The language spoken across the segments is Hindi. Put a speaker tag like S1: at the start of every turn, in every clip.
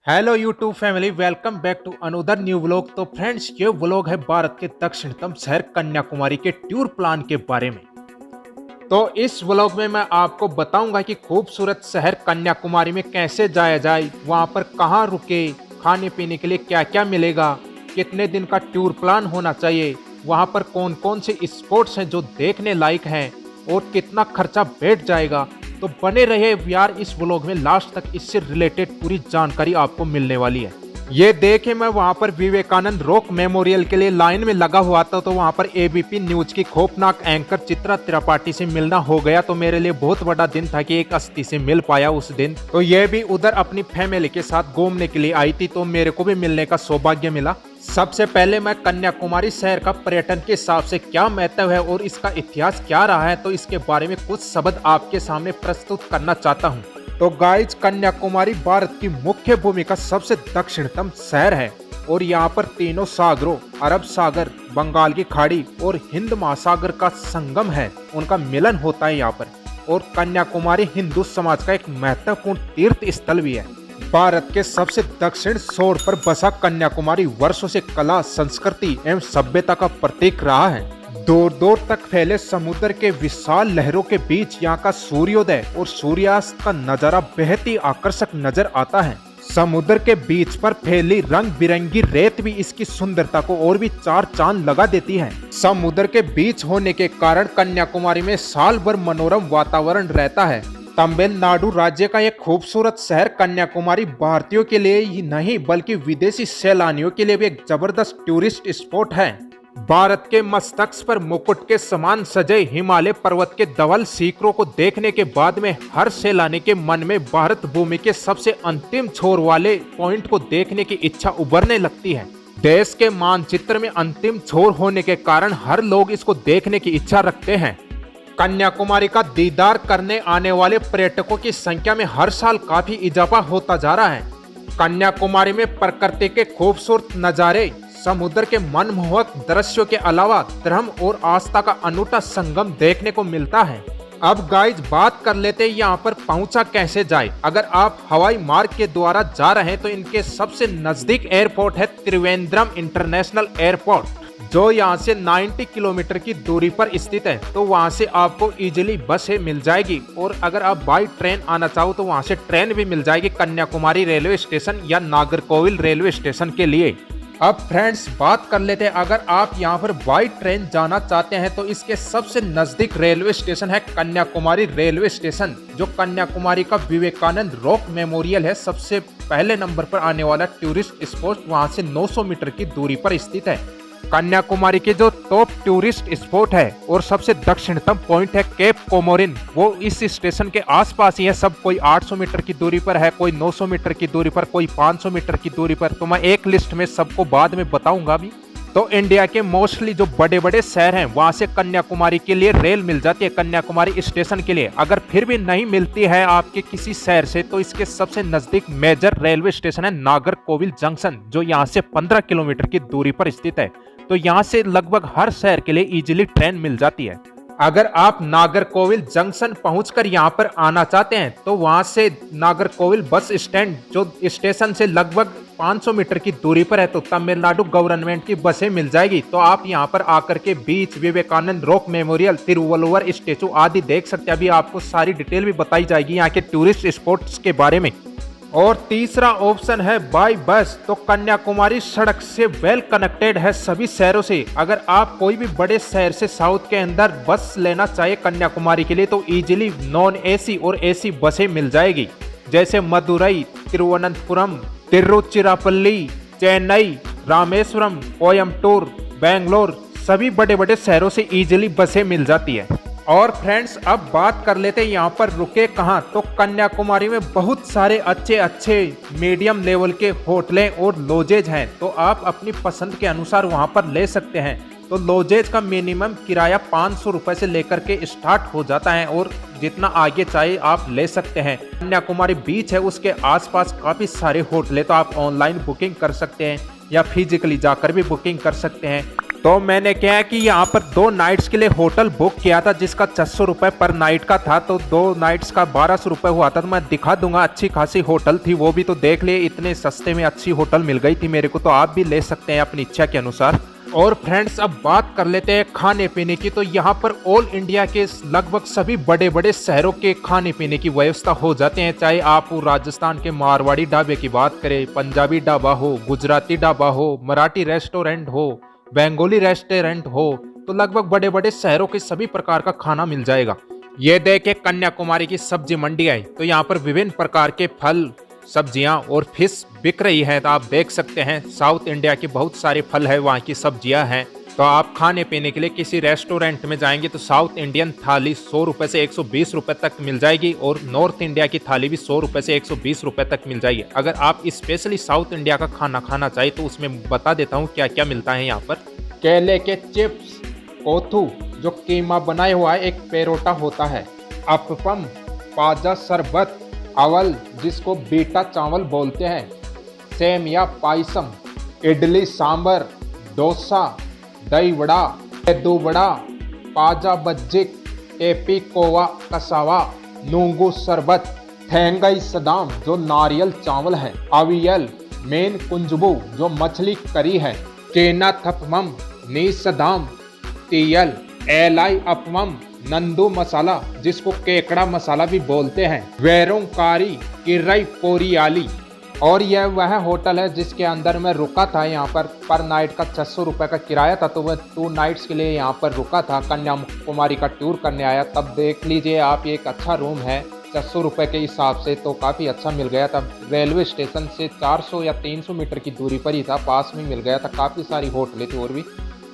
S1: Hello YouTube family, welcome back to another new vlog. तो फ्रेंड्स, ये व्लॉग है भारत के दक्षिणतम शहर कन्याकुमारी के टूर प्लान के बारे में। तो इस व्लॉग में मैं आपको बताऊंगा कि खूबसूरत शहर कन्याकुमारी में कैसे जाया जाए, वहां पर कहां रुके, खाने पीने के लिए क्या क्या मिलेगा, कितने दिन का टूर प्लान होना चाहिए, वहां पर कौन कौन से स्पॉट्स हैं जो देखने लायक हैं और कितना खर्चा बैठ जाएगा। तो बने रहे यार इस व्लॉग में लास्ट तक, इससे रिलेटेड पूरी जानकारी आपको मिलने वाली है। ये देखे, मैं वहां पर विवेकानंद रॉक मेमोरियल के लिए लाइन में लगा हुआ था, तो वहां पर एबीपी न्यूज की खौफनाक एंकर चित्रा त्रिपाठी से मिलना हो गया। तो मेरे लिए बहुत बड़ा दिन था कि एक हस्ती से मिल पाया उस दिन। तो ये भी उधर अपनी फैमिली के साथ घूमने के लिए आई थी, तो मेरे को भी मिलने का सौभाग्य मिला। सबसे पहले मैं कन्याकुमारी शहर का पर्यटन के हिसाब से क्या महत्व है और इसका इतिहास क्या रहा है, तो इसके बारे में कुछ शब्द आपके सामने प्रस्तुत करना चाहता हूँ। तो गाइज, कन्याकुमारी भारत की मुख्य भूमि का सबसे दक्षिणतम शहर है और यहाँ पर तीनों सागरों, अरब सागर, बंगाल की खाड़ी और हिंद महासागर का संगम है, उनका मिलन होता है यहाँ पर। और कन्याकुमारी हिंदू समाज का एक महत्वपूर्ण तीर्थ स्थल भी है। भारत के सबसे दक्षिण छोर पर बसा कन्याकुमारी वर्षों से कला, संस्कृति एवं सभ्यता का प्रतीक रहा है। दूर दूर तक फैले समुद्र के विशाल लहरों के बीच यहाँ का सूर्योदय और सूर्यास्त का नजारा बेहद ही आकर्षक नजर आता है। समुद्र के बीच पर फैली रंग बिरंगी रेत भी इसकी सुंदरता को और भी चार चांद लगा देती है। समुद्र के बीच होने के कारण कन्याकुमारी में साल भर मनोरम वातावरण रहता है। तमिलनाडु राज्य का एक खूबसूरत शहर कन्याकुमारी भारतीयों के लिए ही नहीं बल्कि विदेशी सैलानियों के लिए भी एक जबरदस्त टूरिस्ट स्पॉट है। भारत के मस्तक पर मुकुट के समान सजे हिमालय पर्वत के धवल शिखरों को देखने के बाद में हर सैलानी के मन में भारत भूमि के सबसे अंतिम छोर वाले पॉइंट को देखने की इच्छा उभरने लगती है। देश के मानचित्र में अंतिम छोर होने के कारण हर लोग इसको देखने की इच्छा रखते हैं। कन्याकुमारी का दीदार करने आने वाले पर्यटकों की संख्या में हर साल काफी इजाफा होता जा रहा है। कन्याकुमारी में प्रकृति के खूबसूरत नजारे, समुद्र के मनमोहक दृश्यों के अलावा धर्म और आस्था का अनूठा संगम देखने को मिलता है। अब गाइज, बात कर लेते हैं यहाँ पर पहुंचा कैसे जाए। अगर आप हवाई मार्ग के द्वारा जा रहे हैं तो इनके सबसे नजदीक एयरपोर्ट है त्रिवेंद्रम इंटरनेशनल एयरपोर्ट, जो यहाँ से 90 किलोमीटर की दूरी पर स्थित है। तो वहाँ से आपको इजीली बसें मिल जाएगी और अगर आप बाई ट्रेन आना चाहो तो वहाँ से ट्रेन भी मिल जाएगी कन्याकुमारी रेलवे स्टेशन या नागरकोविल रेलवे स्टेशन के लिए। अब फ्रेंड्स, बात कर लेते हैं, अगर आप यहाँ पर बाई ट्रेन जाना चाहते हैं तो इसके सबसे नजदीक रेलवे स्टेशन है कन्याकुमारी रेलवे स्टेशन, जो कन्याकुमारी का विवेकानंद रॉक मेमोरियल है, सबसे पहले नंबर पर आने वाला टूरिस्ट स्पॉट वहाँ से 900 मीटर की दूरी पर स्थित है। कन्याकुमारी के जो टॉप टूरिस्ट स्पॉट है और सबसे दक्षिणतम पॉइंट है केप कोमोरिन, वो इस स्टेशन के आसपास ही है। सब कोई 800 मीटर की दूरी पर है, कोई 900 मीटर की दूरी पर, कोई 500 मीटर की दूरी पर। तो मैं एक लिस्ट में सबको बाद में बताऊंगा भी। तो इंडिया के मोस्टली जो बड़े बड़े शहर हैं वहां से कन्याकुमारी के लिए रेल मिल जाती है कन्याकुमारी स्टेशन के लिए। अगर फिर भी नहीं मिलती है आपके किसी शहर से तो इसके सबसे नजदीक मेजर रेलवे स्टेशन है नागरकोविल जंक्शन, जो यहाँ से 15 किलोमीटर की दूरी पर स्थित है। तो यहाँ से लगभग हर शहर के लिए इजीली ट्रेन मिल जाती है। अगर आप नागरकोविल जंक्शन पहुंचकर यहाँ पर आना चाहते हैं तो वहां से नागरकोविल बस स्टैंड, जो स्टेशन से लगभग 500 मीटर की दूरी पर है, तो तमिलनाडु गवर्नमेंट की बसें मिल जाएगी। तो आप यहाँ पर आकर के बीच, Vivekananda rock memorial, Thiruvalluvar statue आदि देख सकते हैं। अभी आपको सारी डिटेल भी बताई जाएगी यहाँ के टूरिस्ट स्पॉट्स के बारे में। और तीसरा ऑप्शन है बाय बस। तो कन्याकुमारी सड़क से वेल कनेक्टेड है सभी शहरों से। अगर आप कोई भी बड़े शहर से साउथ के अंदर बस लेना चाहे कन्याकुमारी के लिए तो इजीली नॉन एसी और एसी बसें मिल जाएगी, जैसे मदुरई, तिरुवनंतपुरम, तिरुचिरापल्ली, चेन्नई, रामेश्वरम, कोयम्बटूर, बेंगलोर, सभी बड़े बड़े शहरों से इजीली बसें मिल जाती है। और फ्रेंड्स, अब बात कर लेते हैं यहाँ पर रुके कहाँ। तो कन्याकुमारी में बहुत सारे अच्छे अच्छे मीडियम लेवल के होटलें और लॉजेज हैं, तो आप अपनी पसंद के अनुसार वहाँ पर ले सकते हैं। तो लॉजेज का मिनिमम किराया 500 रुपये से लेकर के स्टार्ट हो जाता है और जितना आगे चाहिए आप ले सकते हैं। कन्याकुमारी बीच है, उसके आसपास काफ़ी सारे होटलें, तो आप ऑनलाइन बुकिंग कर सकते हैं या फिजिकली जाकर भी बुकिंग कर सकते हैं। तो मैंने क्या है कि यहाँ पर 2 नाइट्स के लिए होटल बुक किया था जिसका 600 रुपये पर नाइट का था, तो 2 नाइट्स का 1200 रुपये हुआ था। तो मैं दिखा दूंगा, अच्छी खासी होटल थी वो भी, तो देख लिए इतने सस्ते में अच्छी होटल मिल गई थी मेरे को, तो आप भी ले सकते हैं अपनी इच्छा के अनुसार। और फ्रेंड्स अब बात कर लेते हैं खाने पीने की। तो यहाँ पर ऑल इंडिया के लगभग सभी बड़े बड़े शहरों के खाने पीने की व्यवस्था हो जाते हैं, चाहे आप राजस्थान के मारवाड़ी ढाबे की बात करें, पंजाबी ढाबा हो, गुजराती ढाबा हो, मराठी रेस्टोरेंट हो, बंगाली रेस्टोरेंट हो, तो लगभग बड़े बड़े शहरों के सभी प्रकार का खाना मिल जाएगा। ये देखे कन्याकुमारी की सब्जी मंडी है, तो यहाँ पर विभिन्न प्रकार के फल, सब्जियां और फिश बिक रही है। तो आप देख सकते हैं साउथ इंडिया के बहुत सारे फल है, वहाँ की सब्जियां हैं। तो आप खाने पीने के लिए किसी रेस्टोरेंट में जाएंगे तो साउथ इंडियन थाली 100 रुपये से 120 रुपये तक मिल जाएगी, और नॉर्थ इंडिया की थाली भी 100 रुपये से 120 रुपये तक मिल जाएगी। अगर आप स्पेशली साउथ इंडिया का खाना खाना चाहिए तो उसमें बता देता हूँ क्या क्या मिलता है यहाँ पर। केले के चिप्स, कोथू जो कीमा बनाया हुआ है, एक पेरोटा होता है, अपपम, पाजा शरबत, अवल जिसको बीटा चावल बोलते हैं, सेमिया पायसम, इडली सांबर, डोसा, दही वड़ा, कद्दू वड़ा, पाजा बज्जिक, टेपी कोवा कसावा, नूंगू शरबत, थेंगई सदाम जो नारियल चावल है, अवियल, मेन कुंजबू जो मछली करी है, केना थपमम, नी सदाम, तीयल, एलाई अपमम, नंदू मसाला जिसको केकड़ा मसाला भी बोलते हैं, वेरोंकारी, किरई पोरियाली। और यह वह होटल है जिसके अंदर मैं रुका था। यहाँ पर नाइट का 600 रुपये का किराया था, तो वह 2 नाइट्स के लिए यहाँ पर रुका था, कन्याकुमारी का टूर करने आया। तब देख लीजिए आप, ये एक अच्छा रूम है 600 रुपये के हिसाब से, तो काफ़ी अच्छा मिल गया था। रेलवे स्टेशन से 400 या 300 मीटर की दूरी पर ही था, पास में मिल गया था। काफ़ी सारी होटलें थी और भी,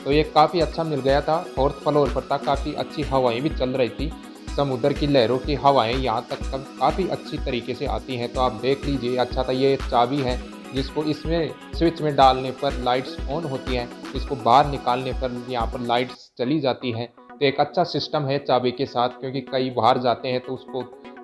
S1: तो ये काफ़ी अच्छा मिल गया था। 4th फ्लोर पर था, काफ़ी अच्छी हवाएं भी चल रही थी, समुद्र की लहरों की हवाएं यहाँ तक काफ़ी अच्छी तरीके से आती हैं। तो आप देख लीजिए, अच्छा था। ये चाबी है जिसको इसमें स्विच में डालने पर लाइट्स ऑन होती हैं, इसको बाहर निकालने पर यहाँ पर लाइट्स चली जाती हैं। तो एक अच्छा सिस्टम है चाबी के साथ, क्योंकि कई बाहर जाते हैं तो उसको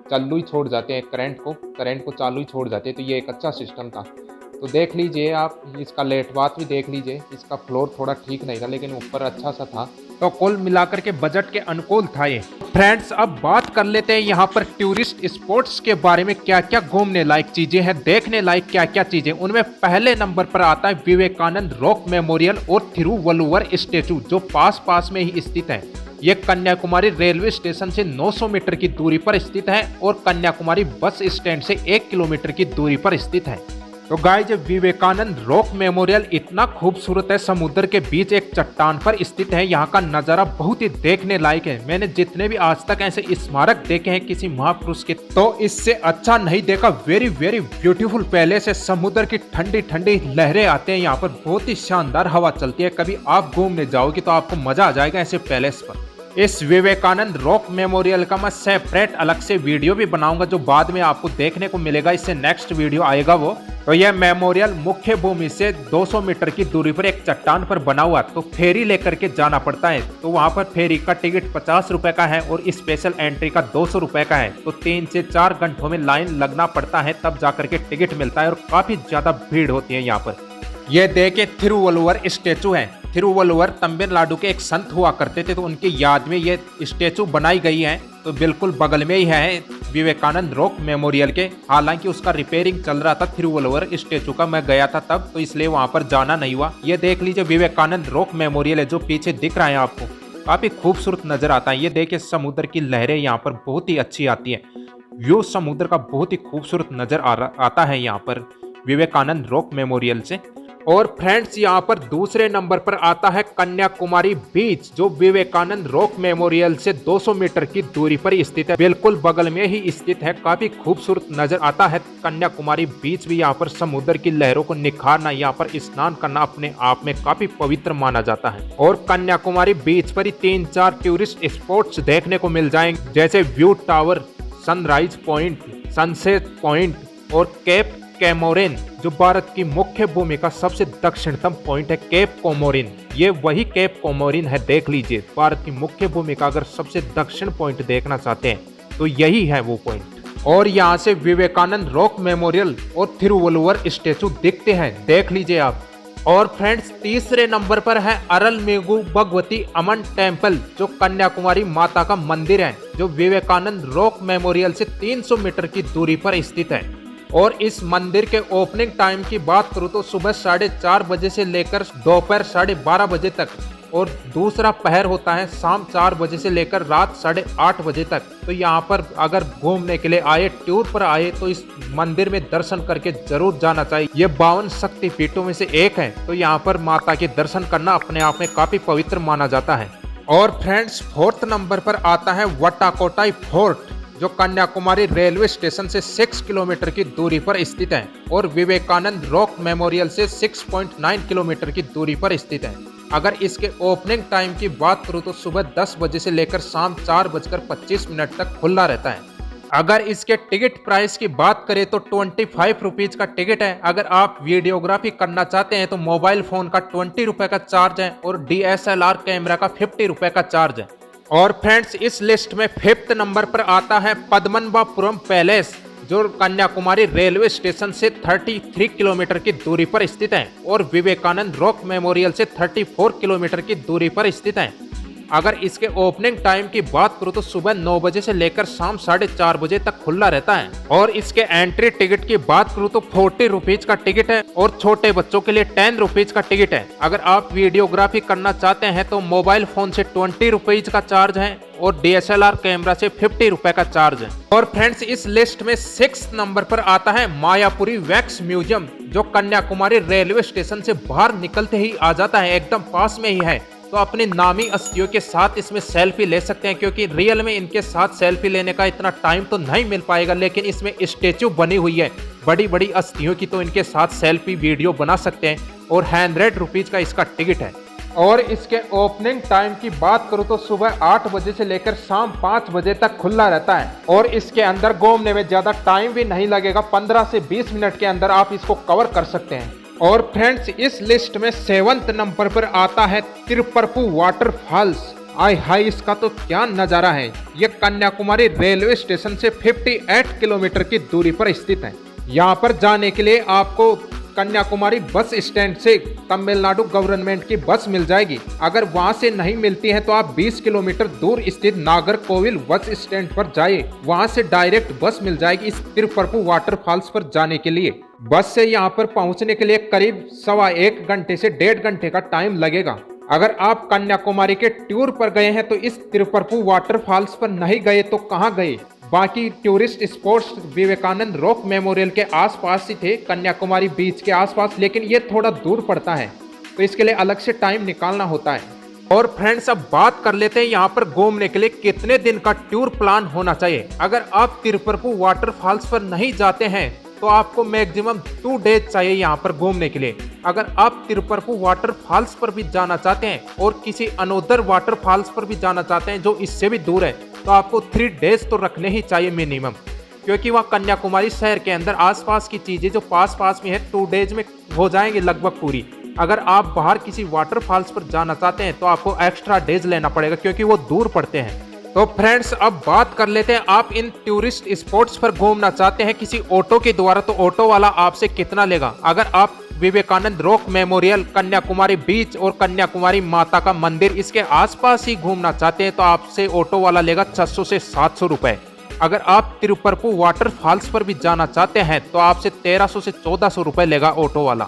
S1: चालू ही छोड़ जाते हैं, करंट को चालू ही छोड़ जाते हैं। तो ये एक अच्छा सिस्टम था। तो देख लीजिए आप, इसका लेट बात भी देख लीजिए। इसका फ्लोर थोड़ा ठीक नहीं था, लेकिन ऊपर अच्छा सा था। तो कुल मिलाकर के बजट के अनुकूल था ये। फ्रेंड्स अब बात कर लेते हैं यहाँ पर टूरिस्ट स्पॉट्स के बारे में, क्या क्या घूमने लायक चीजें हैं, देखने लायक क्या क्या चीजें। उनमें पहले नंबर पर आता है विवेकानंद रॉक मेमोरियल और थिरुवल्लुवर स्टेचू, जो पास में ही स्थित है। ये कन्याकुमारी रेलवे स्टेशन से 900 मीटर की दूरी पर स्थित है और कन्याकुमारी बस स्टैंड से 1 किलोमीटर की दूरी पर स्थित है। तो गाइस, विवेकानंद रॉक मेमोरियल इतना खूबसूरत है, समुद्र के बीच एक चट्टान पर स्थित है। यहाँ का नज़ारा बहुत ही देखने लायक है। मैंने जितने भी आज तक ऐसे स्मारक देखे हैं किसी महापुरुष के, तो इससे अच्छा नहीं देखा। वेरी वेरी ब्यूटीफुल पैलेस है, समुद्र की ठंडी ठंडी लहरें आते हैं यहाँ पर, बहुत ही शानदार हवा चलती है। कभी आप घूमने जाओगे तो आपको मजा आ जाएगा ऐसे पैलेस पर। इस विवेकानंद रॉक मेमोरियल का मैं सेपरेट अलग से वीडियो भी बनाऊंगा, जो बाद में आपको देखने को मिलेगा। इससे नेक्स्ट वीडियो आएगा वो। तो यह मेमोरियल मुख्य भूमि से 200 मीटर की दूरी पर एक चट्टान पर बना हुआ, तो फेरी लेकर के जाना पड़ता है। तो वहां पर फेरी का टिकट 50 रुपए का है और स्पेशल एंट्री का 200 रुपए का है। तो 3 से 4 घंटों में लाइन लगना पड़ता है, तब जाकर के टिकट मिलता है, और काफी ज्यादा भीड़ होती है यहाँ पर। यह देखे थिरुवल्लुवर स्टेचू है। थिरुवल्लुवर तमिलनाडु के एक संत हुआ करते थे, तो उनकी याद में ये स्टेचू बनाई गई है। तो बिल्कुल बगल में ही है विवेकानंद रॉक मेमोरियल के। हालांकि उसका रिपेयरिंग चल रहा था थिरुवल्लुवर स्टेचू का, मैं गया था तब, तो इसलिए वहां पर जाना नहीं हुआ। ये देख लीजिए विवेकानंद रॉक मेमोरियल है जो पीछे दिख रहा है आपको, काफी खूबसूरत नजर आता है। ये देखिए समुद्र की लहरें यहाँ पर बहुत ही अच्छी आती है। व्यू समुद्र का बहुत ही खूबसूरत नजर आता है यहाँ पर विवेकानंद रॉक मेमोरियल से। और फ्रेंड्स यहाँ पर दूसरे नंबर पर आता है कन्याकुमारी बीच, जो विवेकानंद रॉक मेमोरियल से 200 मीटर की दूरी पर स्थित है, बिल्कुल बगल में ही स्थित है। काफी खूबसूरत नजर आता है कन्याकुमारी बीच भी। यहाँ पर समुद्र की लहरों को निखारना, यहाँ पर स्नान करना अपने आप में काफी पवित्र माना जाता है। और कन्याकुमारी बीच पर ही 3-4 टूरिस्ट स्पॉट्स देखने को मिल जाएंगे, जैसे view tower, sunrise point, sunset point और केप कोमोरिन, जो भारत की मुख्य भूमि का सबसे दक्षिणतम पॉइंट है। केप कोमोरिन, ये वही केप कोमोरिन है। देख लीजिए, भारत की मुख्य भूमि का अगर सबसे दक्षिण पॉइंट देखना चाहते हैं तो यही है वो पॉइंट। और यहाँ से विवेकानंद रॉक मेमोरियल और थिरुवल्लुवर स्टेचू दिखते हैं, देख लीजिए आप। और फ्रेंड्स तीसरे नंबर पर है अरलमेगु भगवती अमन टेम्पल, जो कन्याकुमारी माता का मंदिर है, जो विवेकानंद रॉक मेमोरियल से 300 मीटर की दूरी पर स्थित है। और इस मंदिर के ओपनिंग टाइम की बात करूँ तो सुबह 4:30 बजे से लेकर दोपहर 12:30 बजे तक, और दूसरा पहर होता है शाम 4 बजे से लेकर रात 8:30 बजे तक। तो यहाँ पर अगर घूमने के लिए आए, टूर पर आए, तो इस मंदिर में दर्शन करके जरूर जाना चाहिए। ये 52 शक्तिपीठों में से एक है, तो यहाँ पर माता के दर्शन करना अपने आप में काफी पवित्र माना जाता है। और फ्रेंड्स फोर्थ नंबर पर आता है वट्टाकोटाई फोर्ट, जो कन्याकुमारी रेलवे स्टेशन से 6 किलोमीटर की दूरी पर स्थित है और विवेकानंद रॉक मेमोरियल से 6.9 किलोमीटर की दूरी पर स्थित है। अगर इसके ओपनिंग टाइम की बात करूँ तो सुबह 10 बजे से लेकर शाम 4:25 तक खुला रहता है। अगर इसके टिकट प्राइस की बात करें तो 25 रुपीज का टिकट है। अगर आप वीडियोग्राफी करना चाहते हैं तो मोबाइल फोन का 20 रुपए का चार्ज है और DSLR कैमरा का 50 रुपए का चार्ज है। और फ्रेंड्स इस लिस्ट में 5th नंबर पर आता है पद्मनाभपुरम पैलेस, जो कन्याकुमारी रेलवे स्टेशन से 33 किलोमीटर की दूरी पर स्थित है और विवेकानंद रॉक मेमोरियल से 34 किलोमीटर की दूरी पर स्थित है। अगर इसके ओपनिंग टाइम की बात करूँ तो सुबह 9 बजे से लेकर शाम 4:30 बजे तक खुला रहता है। और इसके एंट्री टिकट की बात करूँ तो 40 रुपीज का टिकट है और छोटे बच्चों के लिए 10 रुपीज का टिकट है। अगर आप वीडियोग्राफी करना चाहते हैं तो मोबाइल फोन से 20 रुपीज का चार्ज है और DSLR कैमरा से 50 रुपए का चार्ज है। और फ्रेंड्स इस लिस्ट में 6th नंबर पर आता है मायापुरी वैक्स म्यूजियम, जो कन्याकुमारी रेलवे स्टेशन से बाहर निकलते ही आ जाता है, एकदम पास में ही है। तो अपनी नामी अस्थियों के साथ इसमें सेल्फी ले सकते हैं, क्योंकि रियल में इनके साथ सेल्फी लेने का इतना टाइम तो नहीं मिल पाएगा, लेकिन इसमें स्टेचू बनी हुई है बड़ी बड़ी अस्थियों की, तो इनके साथ सेल्फी वीडियो बना सकते हैं। और 100 रुपीज का इसका टिकट है। और इसके ओपनिंग टाइम की बात करूँ तो सुबह 8 बजे से लेकर शाम 5 बजे तक खुला रहता है और इसके अंदर घूमने में ज्यादा टाइम भी नहीं लगेगा, 15 से 20 मिनट के अंदर आप इसको कवर कर सकते हैं। और फ्रेंड्स इस लिस्ट में 7th नंबर पर आता है तिरुपरपु वाटरफॉल्स। आय हाय, इसका तो क्या नजारा है। यह कन्याकुमारी रेलवे स्टेशन से 58 किलोमीटर की दूरी पर स्थित है। यहाँ पर जाने के लिए आपको कन्याकुमारी बस स्टैंड से तमिलनाडु गवर्नमेंट की बस मिल जाएगी। अगर वहां से नहीं मिलती है तो आप 20 किलोमीटर दूर स्थित नागरकोविल बस स्टैंड पर जाइए, वहां से डायरेक्ट बस मिल जाएगी इस तिरुपरपु वाटरफॉल्स पर जाने के लिए। बस से यहां पर पहुंचने के लिए करीब 1.25 घंटे से 1.5 घंटे का टाइम लगेगा। अगर आप कन्याकुमारी के टूर पर गए हैं तो इस तिरुपरपु वाटरफॉल्स पर नहीं गए तो कहाँ गए। बाकी tourist spots Vivekananda rock memorial के आसपास ही थे, कन्याकुमारी बीच के आसपास, लेकिन ये थोड़ा दूर पड़ता है, तो इसके लिए अलग से टाइम निकालना होता है। और फ्रेंड्स अब बात कर लेते हैं यहाँ पर घूमने के लिए कितने दिन का टूर प्लान होना चाहिए। अगर आप तिरुपरपु वाटरफॉल्स पर नहीं जाते हैं तो आपको मैक्सिमम 2 डेज चाहिए यहाँ पर घूमने के लिए। अगर आप तिरुपरपु वाटरफॉल्स पर भी जाना चाहते हैं और किसी अनोदर वाटरफॉल्स पर भी जाना चाहते हैं जो इससे भी दूर है, तो आपको 3 डेज तो रखने ही चाहिए मिनिमम, क्योंकि वह कन्याकुमारी शहर के अंदर आसपास की चीजें जो पास में है 2 डेज में हो जाएंगे लगभग पूरी। अगर आप बाहर किसी वाटरफॉल्स पर जाना चाहते हैं तो आपको एक्स्ट्रा डेज लेना पड़ेगा, क्योंकि वो दूर पड़ते हैं। तो फ्रेंड्स अब बात कर लेते हैं, आप इन टूरिस्ट स्पॉट्स पर घूमना चाहते हैं किसी ऑटो के द्वारा, तो ऑटो वाला आपसे कितना लेगा। अगर आप विवेकानंद रॉक मेमोरियल, कन्याकुमारी बीच और कन्याकुमारी माता का मंदिर इसके आसपास ही घूमना चाहते हैं तो आपसे ऑटो वाला लेगा 600 से 700 रुपए। अगर आप तिरुपरपु वाटरफॉल्स पर भी जाना चाहते हैं तो आपसे 1300 से 1400 रुपए लेगा ऑटो वाला।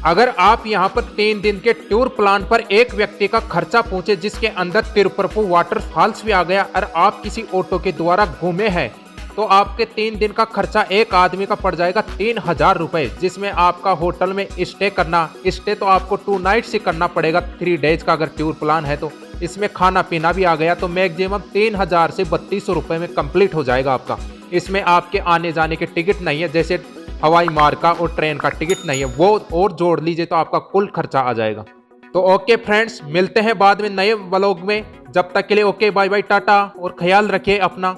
S1: अगर आप यहां पर 3 दिन के टूर प्लान पर एक व्यक्ति का खर्चा पहुंचे जिसके अंदर तिरुपरपु वाटरफॉल्स भी आ गया और आप किसी ऑटो के द्वारा घूमे हैं, तो आपके 3 दिन का खर्चा एक आदमी का पड़ जाएगा 3000 रुपए, जिसमें आपका होटल में स्टे तो आपको 2 नाइट्स ही करना पड़ेगा 3 डेज का अगर टूर प्लान है। तो इसमें खाना पीना भी आ गया, तो मैक्सिमम 3000 से 3200 रुपए में कंप्लीट हो जाएगा आपका। इसमें आपके आने जाने के टिकट नहीं है, जैसे हवाई मार्ग का और ट्रेन का टिकट नहीं है, वो और जोड़ लीजिए तो आपका कुल खर्चा आ जाएगा। तो ओके फ्रेंड्स, मिलते हैं बाद में नए व्लॉग में। जब तक के लिए ओके, बाय बाय, टाटा और ख्याल रखिए अपना।